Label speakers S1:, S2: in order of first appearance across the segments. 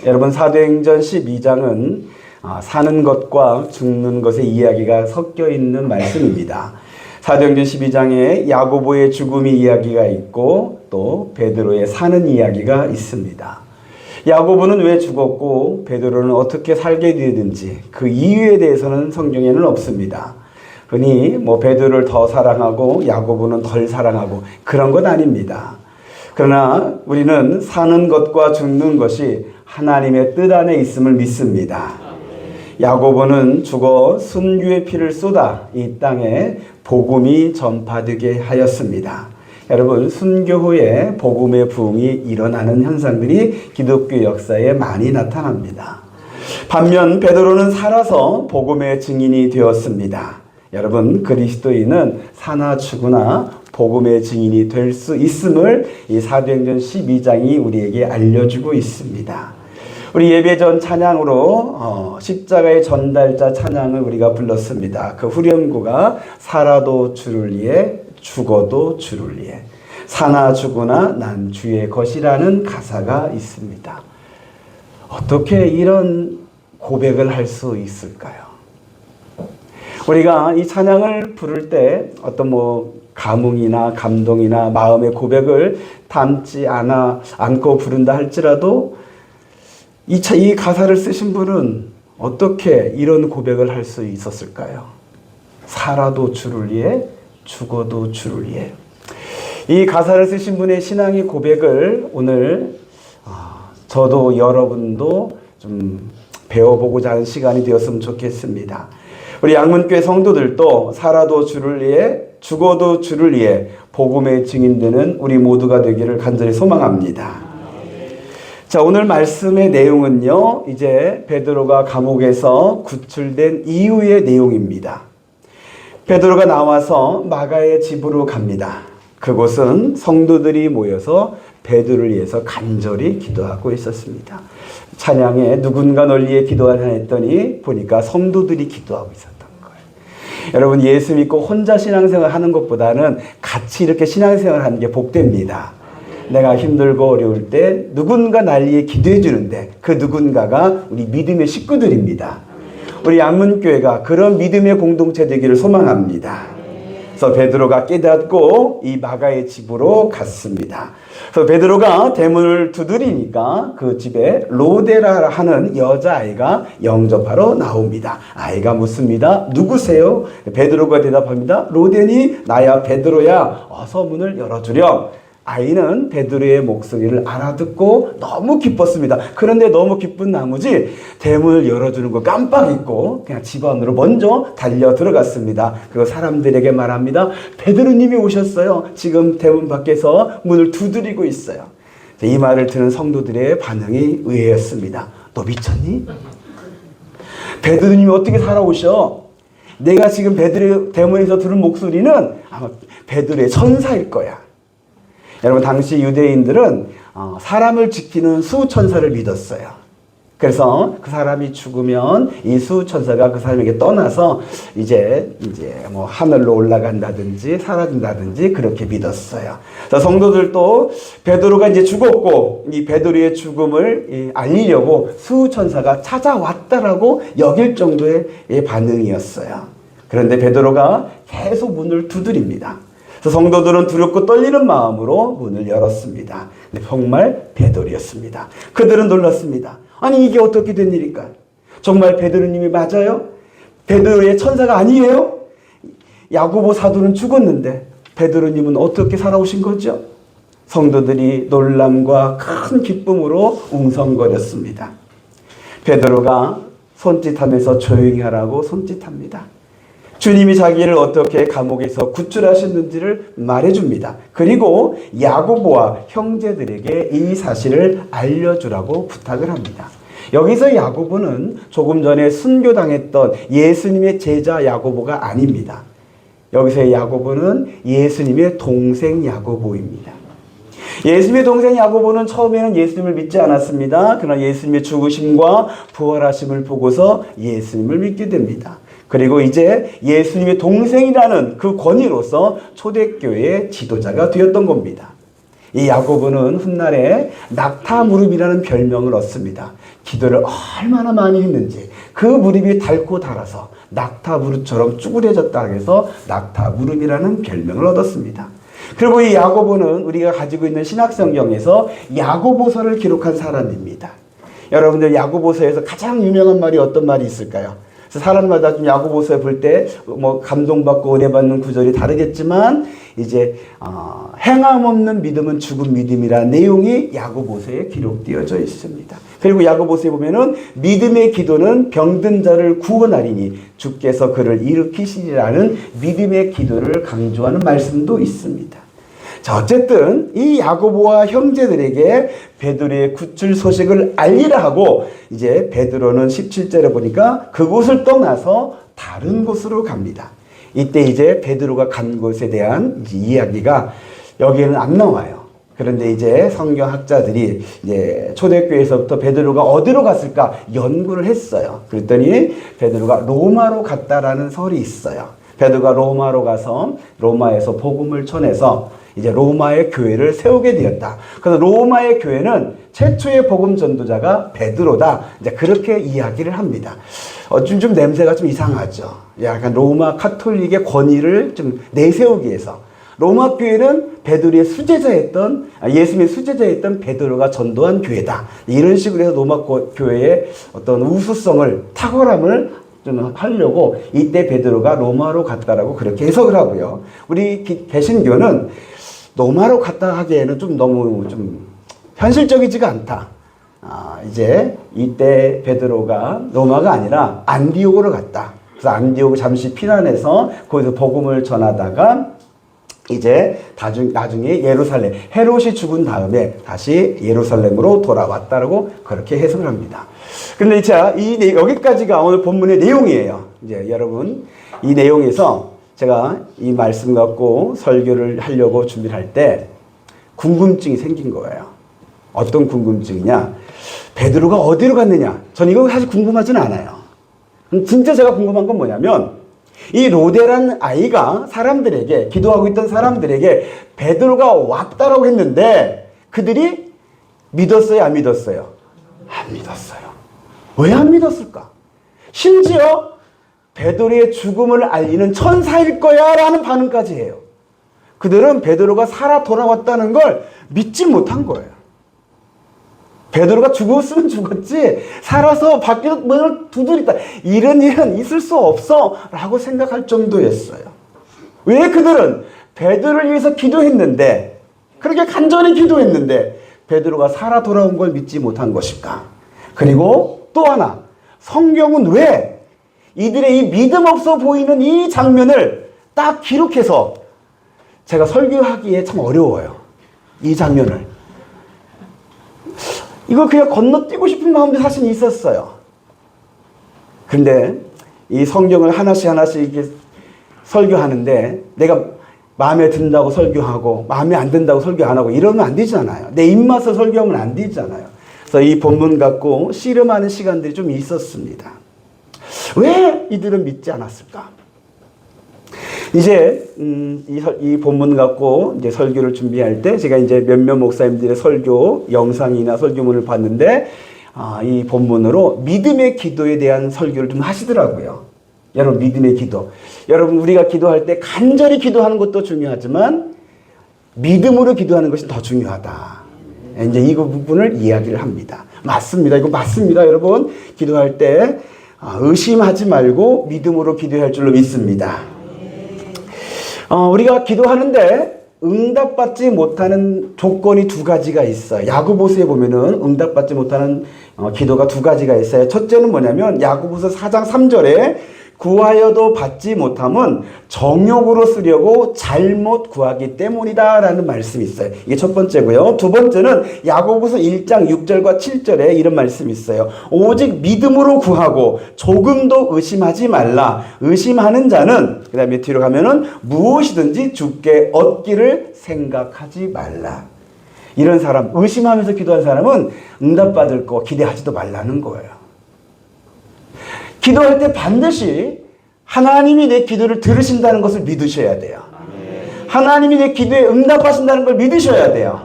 S1: 여러분, 사도행전 12장은 사는 것과 죽는 것의 이야기가 섞여 있는 말씀입니다. 사도행전 12장에 야고보의 죽음의 이야기가 있고 또 베드로의 사는 이야기가 있습니다. 야고보는 왜 죽었고 베드로는 어떻게 살게 되는지 그 이유에 대해서는 성경에는 없습니다. 흔히 베드로를 더 사랑하고 야고보는 덜 사랑하고 그런 것 아닙니다. 그러나 우리는 사는 것과 죽는 것이 하나님의 뜻 안에 있음을 믿습니다. 야고보는 죽어 순교의 피를 쏟아 이 땅에 복음이 전파되게 하였습니다. 여러분, 순교 후에 복음의 부흥이 일어나는 현상들이 기독교 역사에 많이 나타납니다. 반면 베드로는 살아서 복음의 증인이 되었습니다. 여러분, 그리스도인은 사나 죽으나 복음의 증인이 될 수 있음을 이 사도행전 12장이 우리에게 알려주고 있습니다. 우리 예배 전 찬양으로 십자가의 전달자 찬양을 우리가 불렀습니다. 그 후렴구가 살아도 주를 위해 죽어도 주를 위해 사나 죽으나 난 주의 것이라는 가사가 있습니다. 어떻게 이런 고백을 할 수 있을까요? 우리가 이 찬양을 부를 때 어떤 감흥이나 감동이나 마음의 고백을 담지 않고 부른다 할지라도 이 가사를 쓰신 분은 어떻게 이런 고백을 할 수 있었을까요? 살아도 주를 위해 죽어도 주를 위해. 이 가사를 쓰신 분의 신앙의 고백을 오늘 저도 여러분도 좀 배워보고자 하는 시간이 되었으면 좋겠습니다. 우리 양문교회 성도들도 살아도 주를 위해 죽어도 주를 위해 복음의 증인되는 우리 모두가 되기를 간절히 소망합니다. 자, 오늘 말씀의 내용은요, 이제 베드로가 감옥에서 구출된 이후의 내용입니다. 베드로가 나와서 마가의 집으로 갑니다. 그곳은 성도들이 모여서 베드로를 위해서 간절히 기도하고 있었습니다. 찬양에 누군가 널 위해 기도하나 했더니 보니까 성도들이 기도하고 있었던 거예요. 여러분, 예수 믿고 혼자 신앙생활 하는 것보다는 같이 이렇게 신앙생활 하는 게 복됩니다. 내가 힘들고 어려울 때 누군가 날 위해 기도해 주는데 그 누군가가 우리 믿음의 식구들입니다. 우리 양문교회가 그런 믿음의 공동체 되기를 소망합니다. 그래서 베드로가 깨닫고 이 마가의 집으로 갔습니다. 그래서 베드로가 대문을 두드리니까 그 집에 로데라 하는 여자아이가 영접하러 나옵니다. 아이가 묻습니다. 누구세요? 베드로가 대답합니다. 로데니 나야 베드로야. 어서 문을 열어주렴. 아이는 베드로의 목소리를 알아듣고 너무 기뻤습니다. 그런데 너무 기쁜 나머지 대문을 열어주는 거 깜빡 잊고 그냥 집 안으로 먼저 달려 들어갔습니다. 그리고 사람들에게 말합니다. 베드로님이 오셨어요. 지금 대문 밖에서 문을 두드리고 있어요. 이 말을 듣는 성도들의 반응이 의외였습니다. 너 미쳤니? 베드로님이 어떻게 살아오셔? 내가 지금 베드로 대문에서 들은 목소리는 아마 베드로의 천사일 거야. 여러분, 당시 유대인들은 사람을 지키는 수천사를 믿었어요. 그래서 그 사람이 죽으면 이 수천사가 그 사람에게 떠나서 이제 하늘로 올라간다든지 사라진다든지 그렇게 믿었어요. 그래서 성도들도 베드로가 이제 죽었고 이 베드로의 죽음을 알리려고 수천사가 찾아왔다라고 여길 정도의 반응이었어요. 그런데 베드로가 계속 문을 두드립니다. 그래서 성도들은 두렵고 떨리는 마음으로 문을 열었습니다. 근데 정말 베드로였습니다. 그들은 놀랐습니다. 아니, 이게 어떻게 된 일일까요? 정말 베드로님이 맞아요? 베드로의 천사가 아니에요? 야고보 사도는 죽었는데 베드로님은 어떻게 살아오신 거죠? 성도들이 놀람과 큰 기쁨으로 웅성거렸습니다. 베드로가 손짓하면서 조용히 하라고 손짓합니다. 주님이 자기를 어떻게 감옥에서 구출하셨는지를 말해줍니다. 그리고 야고보와 형제들에게 이 사실을 알려주라고 부탁을 합니다. 여기서 야고보는 조금 전에 순교당했던 예수님의 제자 야고보가 아닙니다. 여기서의 야고보는 예수님의 동생 야고보입니다. 예수님의 동생 야고보는 처음에는 예수님을 믿지 않았습니다. 그러나 예수님의 죽으심과 부활하심을 보고서 예수님을 믿게 됩니다. 그리고 이제 예수님의 동생이라는 그 권위로서 초대교회의 지도자가 되었던 겁니다. 이 야고보는 훗날에 낙타 무릎이라는 별명을 얻습니다. 기도를 얼마나 많이 했는지 그 무릎이 닳고 닳아서 낙타 무릎처럼 쭈그려졌다 해서 낙타 무릎이라는 별명을 얻었습니다. 그리고 이 야고보는 우리가 가지고 있는 신약성경에서 야고보서를 기록한 사람입니다. 여러분들 야고보서에서 가장 유명한 말이 어떤 말이 있을까요? 그래서 사람마다 좀 야고보서 볼 때 뭐 감동받고 은혜받는 구절이 다르겠지만 이제 행함 없는 믿음은 죽은 믿음이라는 내용이 야고보서에 기록되어져 있습니다. 그리고 야고보서에 보면은 믿음의 기도는 병든 자를 구원하리니 주께서 그를 일으키시리라는 믿음의 기도를 강조하는 말씀도 있습니다. 자, 어쨌든 이 야고보와 형제들에게 베드로의 구출 소식을 알리라 하고 이제 베드로는 17절에 보니까 그곳을 떠나서 다른 곳으로 갑니다. 이때 이제 베드로가 간 곳에 대한 이야기가 여기에는 안 나와요. 그런데 이제 성경학자들이 이제 초대교회에서부터 베드로가 어디로 갔을까 연구를 했어요. 그랬더니 베드로가 로마로 갔다라는 설이 있어요. 베드로가 로마로 가서 로마에서 복음을 전해서 이제 로마의 교회를 세우게 되었다. 그래서 로마의 교회는 최초의 복음 전도자가 베드로다. 이제 그렇게 이야기를 합니다. 좀 냄새가 좀 이상하죠. 약간 로마 카톨릭의 권위를 좀 내세우기 위해서. 로마 교회는 베드로의 수제자였던 예수님의 수제자였던 베드로가 전도한 교회다. 이런 식으로 해서 로마 교회의 어떤 우수성을 탁월함을 좀 하려고 이때 베드로가 로마로 갔다라고 그렇게 해석을 하고요. 우리 개신교는 로마로 갔다 하기에는 좀 너무 좀 현실적이지가 않다. 이제 이때 베드로가 로마가 아니라 안디옥으로 갔다. 그래서 안디옥을 잠시 피난해서 거기서 복음을 전하다가 이제 나중에 예루살렘, 헤롯이 죽은 다음에 다시 예루살렘으로 돌아왔다라고 그렇게 해석을 합니다. 근데 자, 여기까지가 오늘 본문의 내용이에요. 이제 여러분, 이 내용에서 제가 이 말씀 갖고 설교를 하려고 준비를 할 때 궁금증이 생긴 거예요. 어떤 궁금증이냐? 베드로가 어디로 갔느냐? 전 이거 사실 궁금하지는 않아요. 진짜 제가 궁금한 건 뭐냐면 이 로데라는 아이가 사람들에게 기도하고 있던 사람들에게 베드로가 왔다라고 했는데 그들이 믿었어요? 안 믿었어요? 안 믿었어요. 왜 안 믿었을까? 심지어 베드로의 죽음을 알리는 천사일 거야 라는 반응까지 해요. 그들은 베드로가 살아 돌아왔다는 걸 믿지 못한 거예요. 베드로가 죽었으면 죽었지 살아서 밖에 문을 두드렸다. 이런 일은 있을 수 없어 라고 생각할 정도였어요. 왜 그들은 베드로를 위해서 기도했는데 그렇게 간절히 기도했는데 베드로가 살아 돌아온 걸 믿지 못한 것일까? 그리고 또 하나 성경은 왜 이들의 이 믿음 없어 보이는 이 장면을 딱 기록해서 제가 설교하기에 참 어려워요. 이 장면을. 이걸 그냥 건너뛰고 싶은 마음도 사실 있었어요. 그런데 이 성경을 하나씩 이렇게 설교하는데 내가 마음에 든다고 설교하고 마음에 안 든다고 설교 안 하고 이러면 안 되잖아요. 내 입맛을 설교하면 안 되잖아요. 그래서 이 본문 갖고 씨름하는 시간들이 좀 있었습니다. 왜 이들은 믿지 않았을까? 이제 이 본문 갖고 이제 설교를 준비할 때 제가 이제 몇몇 목사님들의 설교 영상이나 설교문을 봤는데 이 본문으로 믿음의 기도에 대한 설교를 좀 하시더라고요. 여러분 믿음의 기도. 여러분 우리가 기도할 때 간절히 기도하는 것도 중요하지만 믿음으로 기도하는 것이 더 중요하다. 이제 이 부분을 이야기를 합니다. 맞습니다. 이거 맞습니다. 여러분 기도할 때 의심하지 말고 믿음으로 기도할 줄로 믿습니다. 우리가 기도하는데 응답받지 못하는 조건이 두 가지가 있어요. 야고보서에 보면은 응답받지 못하는 기도가 두 가지가 있어요. 첫째는 뭐냐면 야고보서 4장 3절에 구하여도 받지 못함은 정욕으로 쓰려고 잘못 구하기 때문이다 라는 말씀이 있어요. 이게 첫 번째고요. 두 번째는 야고보서 1장 6절과 7절에 이런 말씀이 있어요. 오직 믿음으로 구하고 조금도 의심하지 말라. 의심하는 자는 그 다음에 뒤로 가면은 무엇이든지 주께 얻기를 생각하지 말라. 이런 사람, 의심하면서 기도한 사람은 응답받을 거 기대하지도 말라는 거예요. 기도할 때 반드시 하나님이 내 기도를 들으신다는 것을 믿으셔야 돼요. 하나님이 내 기도에 응답하신다는 걸 믿으셔야 돼요.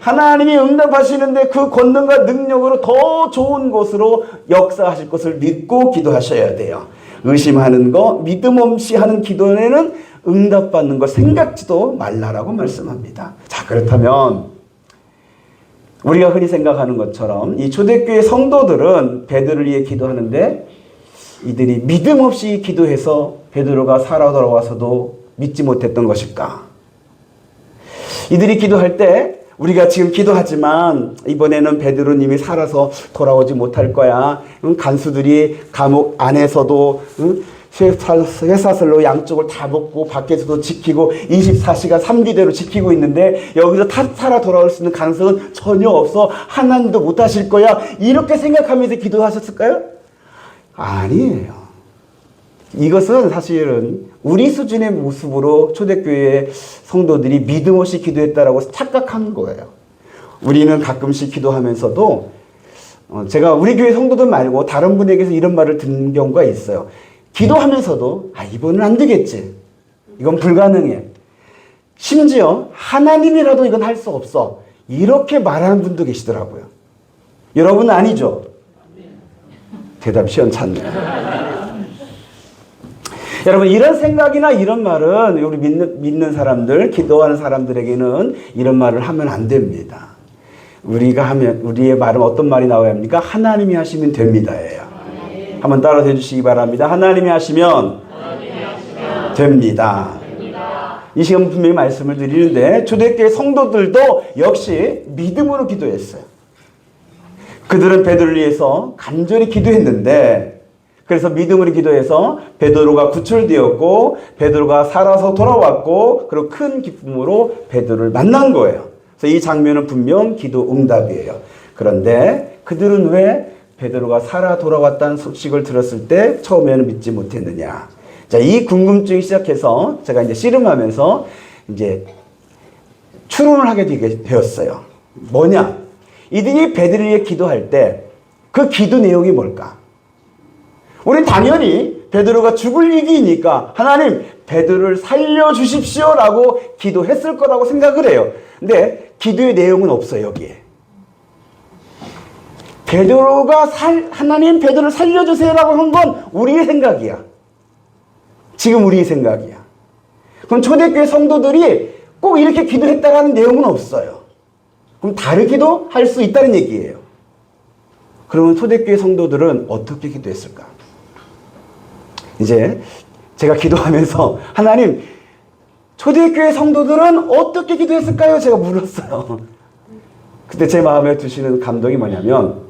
S1: 하나님이 응답하시는데 그 권능과 능력으로 더 좋은 곳으로 역사하실 것을 믿고 기도하셔야 돼요. 의심하는 거, 믿음 없이 하는 기도에는 응답받는 걸 생각지도 말라라고 말씀합니다. 자, 그렇다면 우리가 흔히 생각하는 것처럼 이 초대교회 성도들은 베드로를 위해 기도하는데 이들이 믿음 없이 기도해서 베드로가 살아 돌아와서도 믿지 못했던 것일까? 이들이 기도할 때 우리가 지금 기도하지만 이번에는 베드로님이 살아서 돌아오지 못할 거야. 간수들이 감옥 안에서도 쇠사슬로 양쪽을 다 묶고 밖에서도 지키고 24시간 3기대로 지키고 있는데 여기서 살아 돌아올 수 있는 가능성은 전혀 없어. 하나님도 못하실 거야. 이렇게 생각하면서 기도하셨을까요? 아니에요. 이것은 사실은 우리 수준의 모습으로 초대교회 성도들이 믿음 없이 기도했다라고 착각한 거예요. 우리는 가끔씩 기도하면서도 제가 우리 교회 성도들 말고 다른 분에게서 이런 말을 듣는 경우가 있어요. 기도하면서도 이번은 안 되겠지. 이건 불가능해. 심지어 하나님이라도 이건 할 수 없어. 이렇게 말하는 분도 계시더라고요. 여러분은 아니죠? 대답 시원찮네요. 여러분, 이런 생각이나 이런 말은 우리 믿는 사람들, 기도하는 사람들에게는 이런 말을 하면 안 됩니다. 우리의 말은 어떤 말이 나와야 합니까? 하나님이 하시면 됩니다예요. 한번 따라서 해주시기 바랍니다. 하나님이 하시면 됩니다. 이 시간 분명히 말씀을 드리는데 초대교회 성도들도 역시 믿음으로 기도했어요. 그들은 베드로를 위해서 간절히 기도했는데 그래서 믿음으로 기도해서 베드로가 구출되었고 베드로가 살아서 돌아왔고 그리고 큰 기쁨으로 베드로를 만난 거예요. 그래서 이 장면은 분명 기도 응답이에요. 그런데 그들은 왜 베드로가 살아 돌아왔다는 소식을 들었을 때 처음에는 믿지 못했느냐. 자, 이 궁금증이 시작해서 제가 이제 씨름하면서 이제 추론을 하게 되었어요. 뭐냐? 이들이 베드로를 위해 기도할 때 그 기도 내용이 뭘까? 우린 당연히 베드로가 죽을 위기이니까 하나님 베드로를 살려주십시오라고 기도했을 거라고 생각을 해요. 근데 기도의 내용은 없어요, 여기에. 하나님 베드로를 살려주세요라고 한 건 우리의 생각이야. 지금 우리의 생각이야. 그럼 초대교회 성도들이 꼭 이렇게 기도했다라는 내용은 없어요. 그럼 다르게도 할 수 있다는 얘기예요. 그러면 초대교회 성도들은 어떻게 기도했을까? 이제 제가 기도하면서 하나님 초대교회 성도들은 어떻게 기도했을까요? 제가 물었어요. 그때 제 마음에 드시는 감동이 뭐냐면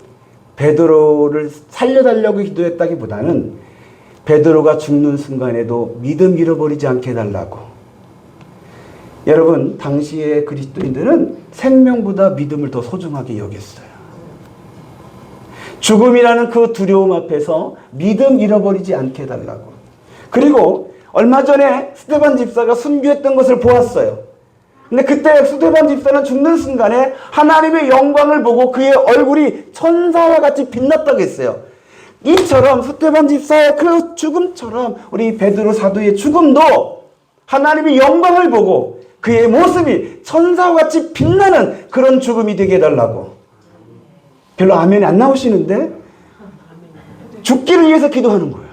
S1: 베드로를 살려달라고 기도했다기보다는 베드로가 죽는 순간에도 믿음 잃어버리지 않게 해달라고. 여러분, 당시의 그리스도인들은 생명보다 믿음을 더 소중하게 여겼어요. 죽음이라는 그 두려움 앞에서 믿음 잃어버리지 않게 해달라고. 그리고 얼마 전에 스데반 집사가 순교했던 것을 보았어요. 근데 그때 스데반 집사는 죽는 순간에 하나님의 영광을 보고 그의 얼굴이 천사와 같이 빛났다고 했어요. 이처럼 스데반 집사의 그 죽음처럼 우리 베드로 사도의 죽음도 하나님의 영광을 보고 그의 모습이 천사와 같이 빛나는 그런 죽음이 되게 해달라고. 별로 아멘이 안 나오시는데 죽기를 위해서 기도하는 거예요.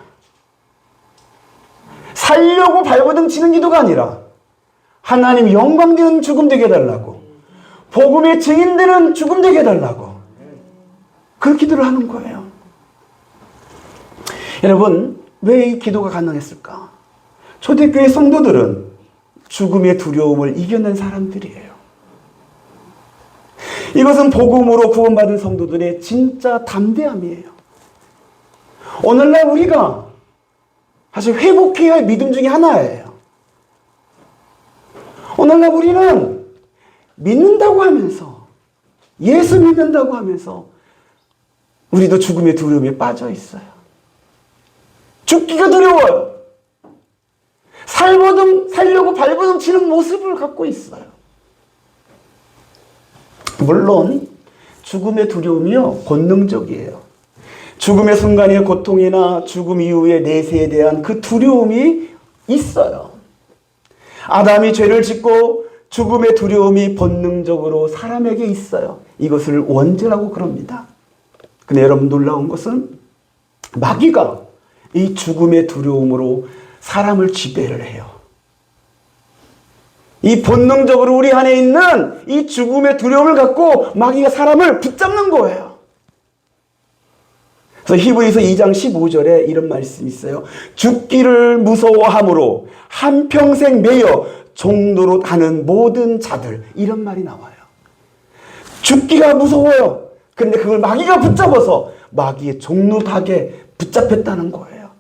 S1: 살려고 발버둥 치는 기도가 아니라 하나님 영광 되는 죽음 되게 해달라고. 복음의 증인되는 죽음 되게 해달라고. 그 기도를 하는 거예요. 여러분, 왜 이 기도가 가능했을까? 초대교회 성도들은 죽음의 두려움을 이겨낸 사람들이에요. 이것은 복음으로 구원받은 성도들의 진짜 담대함이에요. 오늘날 우리가 사실 회복해야 할 믿음 중에 하나예요. 오늘날 우리는 믿는다고 하면서 예수 믿는다고 하면서 우리도 죽음의 두려움에 빠져 있어요. 죽기가 두려워요. 살려고 발버둥 치는 모습을 갖고 있어요. 물론 죽음의 두려움이요 본능적이에요. 죽음의 순간의 고통이나 죽음 이후의 내세에 대한 그 두려움이 있어요. 아담이 죄를 짓고 죽음의 두려움이 본능적으로 사람에게 있어요. 이것을 원죄라고 그럽니다. 근데 여러분 놀라운 것은 마귀가 이 죽음의 두려움으로 사람을 지배를 해요. 이 본능적으로 우리 안에 있는 이 죽음의 두려움을 갖고 마귀가 사람을 붙잡는 거예요. 그래서 히브리서 2장 15절에 이런 말씀이 있어요. 죽기를 무서워함으로 한평생 매여 종로로 가는 모든 자들, 이런 말이 나와요. 죽기가 무서워요. 그런데 그걸 마귀가 붙잡아서 마귀의 종로하게 붙잡혔다는 거예요.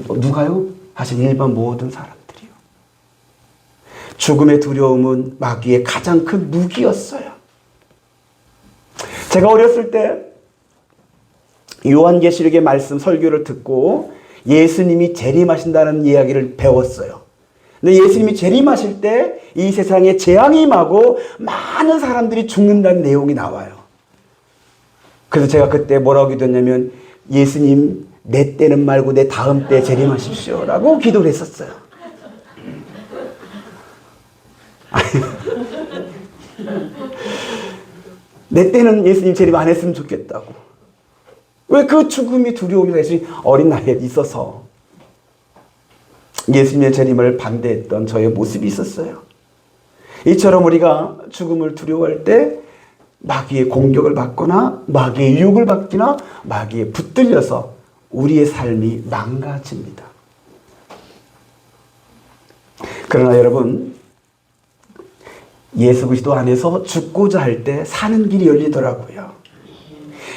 S1: 누가요? 사실 일반 모든 사람들이요. 죽음의 두려움은 마귀의 가장 큰 무기였어요. 제가 어렸을 때 요한계시록의 말씀 설교를 듣고 예수님이 재림하신다는 이야기를 배웠어요. 근데 예수님이 재림하실 때 이 세상에 재앙이 임하고 많은 사람들이 죽는다는 내용이 나와요. 그래서 제가 그때 뭐라고 기도했냐면, 예수님 내 때는 말고 내 다음 때 재림하십시오 라고 기도를 했었어요. 내 때는 예수님 재림 안 했으면 좋겠다고. 왜 그 죽음이 두려움이 예수님 어린 나이에 있어서 예수님의 재림을 반대했던 저의 모습이 있었어요. 이처럼 우리가 죽음을 두려워할 때 마귀의 공격을 받거나 마귀의 유혹을 받거나 마귀에 붙들려서 우리의 삶이 망가집니다. 그러나 여러분, 예수 그리스도 안에서 죽고자 할 때 사는 길이 열리더라고요.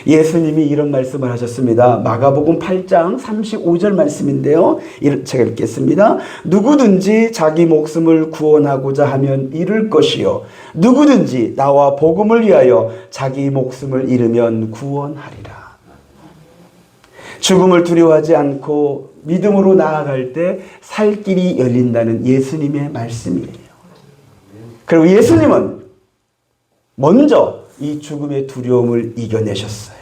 S1: 예수님이 이런 말씀을 하셨습니다. 마가복음 8장 35절 말씀인데요. 제가 읽겠습니다. 누구든지 자기 목숨을 구원하고자 하면 잃을 것이요, 누구든지 나와 복음을 위하여 자기 목숨을 잃으면 구원하리라. 죽음을 두려워하지 않고 믿음으로 나아갈 때 살 길이 열린다는 예수님의 말씀이에요. 그리고 예수님은 먼저 이 죽음의 두려움을 이겨내셨어요.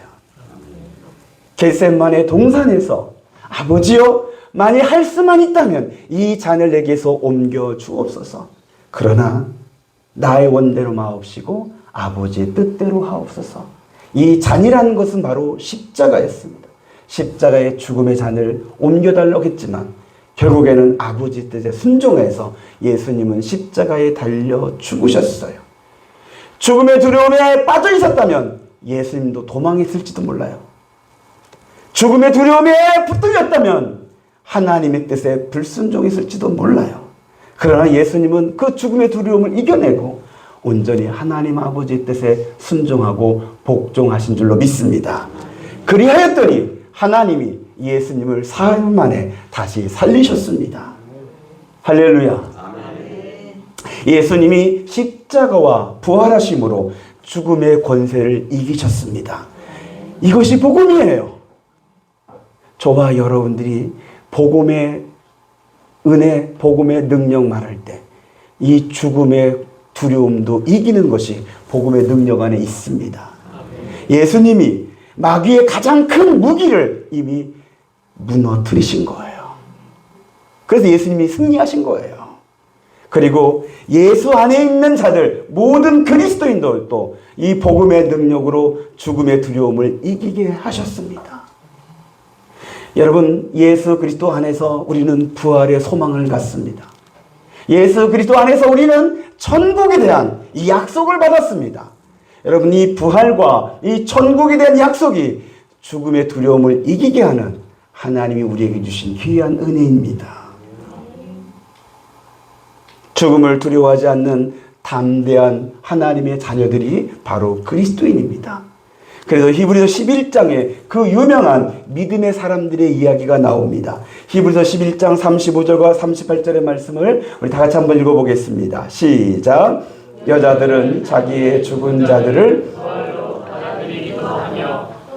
S1: 겟세마네 동산에서 아버지여, 만일 할 수만 있다면 이 잔을 내게서 옮겨 주옵소서. 그러나 나의 원대로 마옵시고 아버지의 뜻대로 하옵소서. 이 잔이라는 것은 바로 십자가였습니다. 십자가의 죽음의 잔을 옮겨달라고 했지만 결국에는 아버지 뜻에 순종해서 예수님은 십자가에 달려 죽으셨어요. 죽음의 두려움에 빠져 있었다면 예수님도 도망했을지도 몰라요. 죽음의 두려움에 붙들렸다면 하나님의 뜻에 불순종했을지도 몰라요. 그러나 예수님은 그 죽음의 두려움을 이겨내고 온전히 하나님 아버지의 뜻에 순종하고 복종하신 줄로 믿습니다. 그리하였더니 하나님이 예수님을 사흘 만에 다시 살리셨습니다. 할렐루야. 예수님이 십자가와 부활하심으로 죽음의 권세를 이기셨습니다. 이것이 복음이에요. 저와 여러분들이 복음의 은혜, 복음의 능력 말할 때 이 죽음의 두려움도 이기는 것이 복음의 능력 안에 있습니다. 예수님이 마귀의 가장 큰 무기를 이미 무너뜨리신 거예요. 그래서 예수님이 승리하신 거예요. 그리고 예수 안에 있는 자들, 모든 그리스도인들도 이 복음의 능력으로 죽음의 두려움을 이기게 하셨습니다. 여러분, 예수 그리스도 안에서 우리는 부활의 소망을 갖습니다. 예수 그리스도 안에서 우리는 천국에 대한 이 약속을 받았습니다. 여러분, 이 부활과 이 천국에 대한 약속이 죽음의 두려움을 이기게 하는 하나님이 우리에게 주신 귀한 은혜입니다. 죽음을 두려워하지 않는 담대한 하나님의 자녀들이 바로 그리스도인입니다. 그래서 히브리서 11장에 그 유명한 믿음의 사람들의 이야기가 나옵니다. 히브리서 11장 35절과 38절의 말씀을 우리 다 같이 한번 읽어보겠습니다. 시작. 여자들은 자기의 죽은 자들을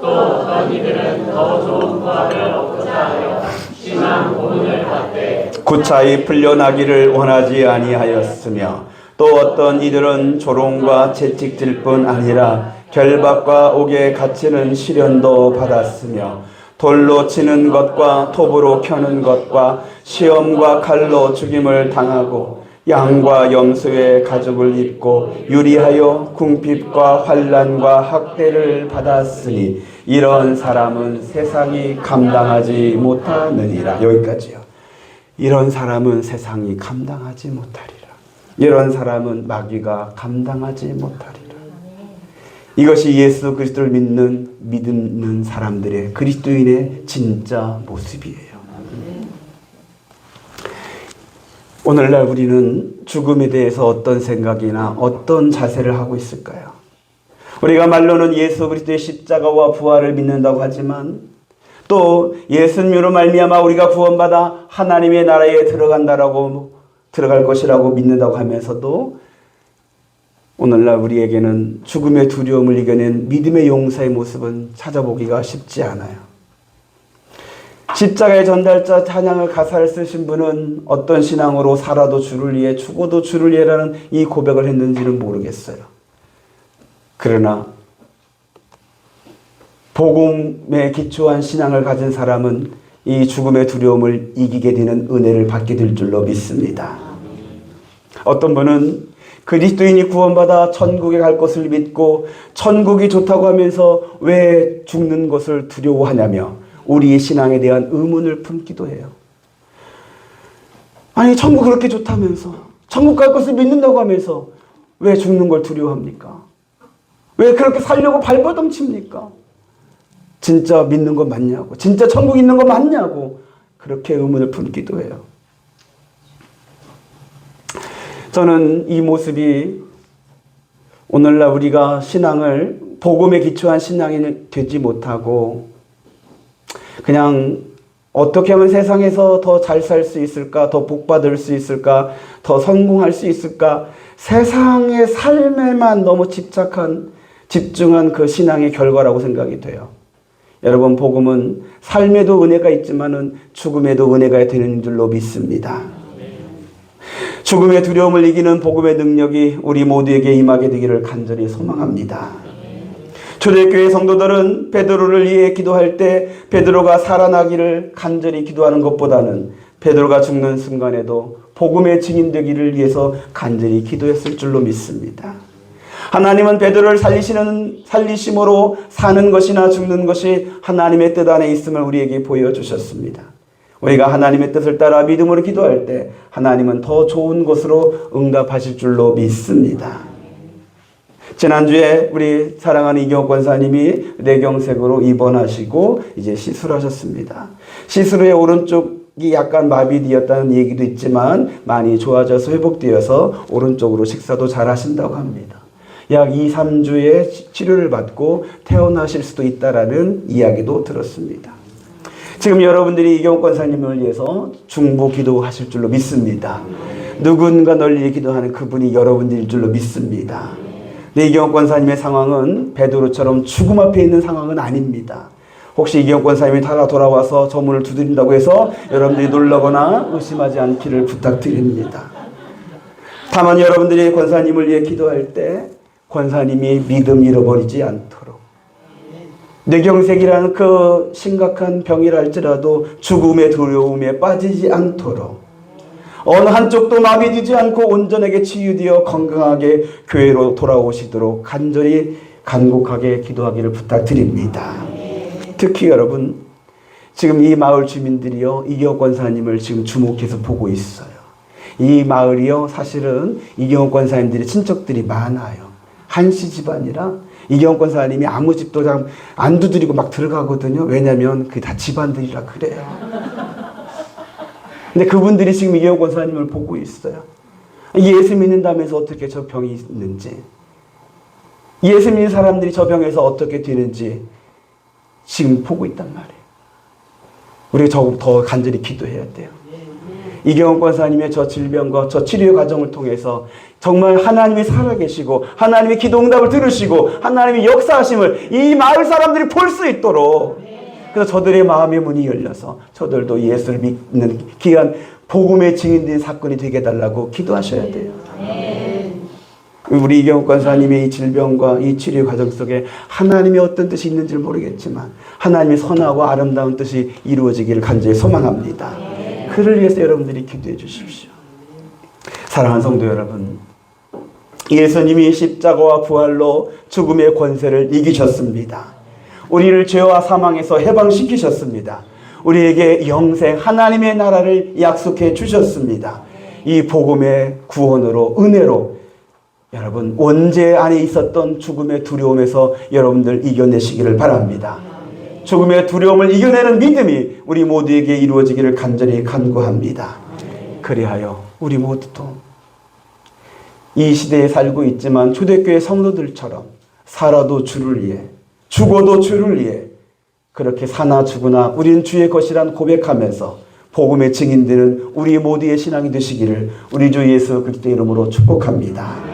S1: 또 어떤 이들은 더 좋은 부활을 얻고자 하여 심한 고문을 받되 구차히 풀려나기를 원하지 아니하였으며, 또 어떤 이들은 조롱과 채찍질 뿐 아니라 결박과 옥에 갇히는 시련도 받았으며, 돌로 치는 것과 톱으로 켜는 것과 시험과 칼로 죽임을 당하고 양과 염소의 가죽을 입고 유리하여 궁핍과 환난과 학대를 받았으니 이런 사람은 세상이 감당하지 못하느니라. 여기까지요. 이런 사람은 세상이 감당하지 못하리라. 이런 사람은 마귀가 감당하지 못하리라. 이것이 예수 그리스도를 믿는 사람들의 그리스도인의 진짜 모습이에요. 오늘날 우리는 죽음에 대해서 어떤 생각이나 어떤 자세를 하고 있을까요? 우리가 말로는 예수 그리스도의 십자가와 부활을 믿는다고 하지만 또 예수님으로 말미암아 우리가 구원받아 하나님의 나라에 들어갈 것이라고 믿는다고 하면서도 오늘날 우리에게는 죽음의 두려움을 이겨낸 믿음의 용사의 모습은 찾아보기가 쉽지 않아요. 십자가의 전달자 찬양을 가사를 쓰신 분은 어떤 신앙으로 살아도 주를 위해 죽어도 주를 위해라는 이 고백을 했는지는 모르겠어요. 그러나 복음에 기초한 신앙을 가진 사람은 이 죽음의 두려움을 이기게 되는 은혜를 받게 될 줄로 믿습니다. 어떤 분은 그리스도인이 구원받아 천국에 갈 것을 믿고 천국이 좋다고 하면서 왜 죽는 것을 두려워하냐며 우리의 신앙에 대한 의문을 품기도 해요. 아니 천국 그렇게 좋다면서 천국 갈 것을 믿는다고 하면서 왜 죽는 걸 두려워합니까? 왜 그렇게 살려고 발버둥 칩니까? 진짜 믿는 거 맞냐고, 진짜 천국 있는 거 맞냐고 그렇게 의문을 품기도 해요. 저는 이 모습이 오늘날 우리가 신앙을 복음에 기초한 신앙이 되지 못하고 그냥 어떻게 하면 세상에서 더 잘 살 수 있을까, 더 복받을 수 있을까, 더 성공할 수 있을까, 세상의 삶에만 너무 집중한 그 신앙의 결과라고 생각이 돼요. 여러분, 복음은 삶에도 은혜가 있지만은 죽음에도 은혜가 되는 줄로 믿습니다. 죽음의 두려움을 이기는 복음의 능력이 우리 모두에게 임하게 되기를 간절히 소망합니다. 초대교회 성도들은 베드로를 위해 기도할 때 베드로가 살아나기를 간절히 기도하는 것보다는 베드로가 죽는 순간에도 복음의 증인되기를 위해서 간절히 기도했을 줄로 믿습니다. 하나님은 베드로를 살리심으로 사는 것이나 죽는 것이 하나님의 뜻 안에 있음을 우리에게 보여주셨습니다. 우리가 하나님의 뜻을 따라 믿음으로 기도할 때 하나님은 더 좋은 것으로 응답하실 줄로 믿습니다. 지난주에 우리 사랑하는 이경옥 권사님이 뇌경색으로 입원하시고 이제 시술하셨습니다. 시술 후에 오른쪽이 약간 마비되었다는 얘기도 있지만 많이 좋아져서 회복되어서 오른쪽으로 식사도 잘 하신다고 합니다. 약 2, 3주의 치료를 받고 퇴원하실 수도 있다라는 이야기도 들었습니다. 지금 여러분들이 이경옥 권사님을 위해서 중보 기도하실 줄로 믿습니다. 누군가 널 위해 기도하는 그분이 여러분들일 줄로 믿습니다. 이경옥 권사님의 상황은 베드로처럼 죽음 앞에 있는 상황은 아닙니다. 혹시 이경옥 권사님이 돌아와서 저 문을 두드린다고 해서 여러분들이 놀라거나 의심하지 않기를 부탁드립니다. 다만 여러분들이 권사님을 위해 기도할 때 권사님이 믿음 잃어버리지 않도록, 뇌경색이라는 그 심각한 병이라 할지라도 죽음의 두려움에 빠지지 않도록, 어느 한쪽도 마비되지 않고 온전하게 치유되어 건강하게 교회로 돌아오시도록 간절히 간곡하게 기도하기를 부탁드립니다. 특히 여러분, 지금 이 마을 주민들이요, 이경옥 권사님을 지금 주목해서 보고 있어요. 이 마을이요, 사실은 이경옥 권사님들의 친척들이 많아요. 한씨 집안이라 이경옥 권사님이 아무 집도 안 두드리고 막 들어가거든요. 왜냐면 그게 다 집안들이라 그래요. 근데 그분들이 지금 이경옥 권사님을 보고 있어요. 예수 믿는다면서 어떻게 저 병이 있는지, 예수 믿는 사람들이 저 병에서 어떻게 되는지 지금 보고 있단 말이에요. 우리가 더 간절히 기도해야 돼요. 이경옥 권사님의 저 질병과 저 치료 과정을 통해서 정말 하나님이 살아계시고 하나님의 기도 응답을 들으시고 하나님의 역사하심을 이 마을 사람들이 볼 수 있도록, 그래서 저들의 마음의 문이 열려서 저들도 예수를 믿는 귀한 복음의 증인된 사건이 되게 해달라고 기도하셔야 돼요. 우리 이경옥 권사님의 이 질병과 이 치료 과정 속에 하나님의 어떤 뜻이 있는지를 모르겠지만 하나님의 선하고 아름다운 뜻이 이루어지기를 간절히 소망합니다. 그를 위해서 여러분들이 기도해 주십시오. 사랑하는 성도 여러분, 예수님이 십자가와 부활로 죽음의 권세를 이기셨습니다. 우리를 죄와 사망에서 해방시키셨습니다. 우리에게 영생 하나님의 나라를 약속해 주셨습니다. 이 복음의 구원으로, 은혜로 여러분 원죄 안에 있었던 죽음의 두려움에서 여러분들 이겨내시기를 바랍니다. 죽음의 두려움을 이겨내는 믿음이 우리 모두에게 이루어지기를 간절히 간구합니다. 그리하여 우리 모두도 이 시대에 살고 있지만 초대교회 성도들처럼 살아도 주를 위해, 죽어도 주를 위해 그렇게 사나 죽으나 우린 주의 것이란 고백하면서 복음의 증인들은 우리 모두의 신앙이 되시기를 우리 주 예수 그리스도의 이름으로 축복합니다.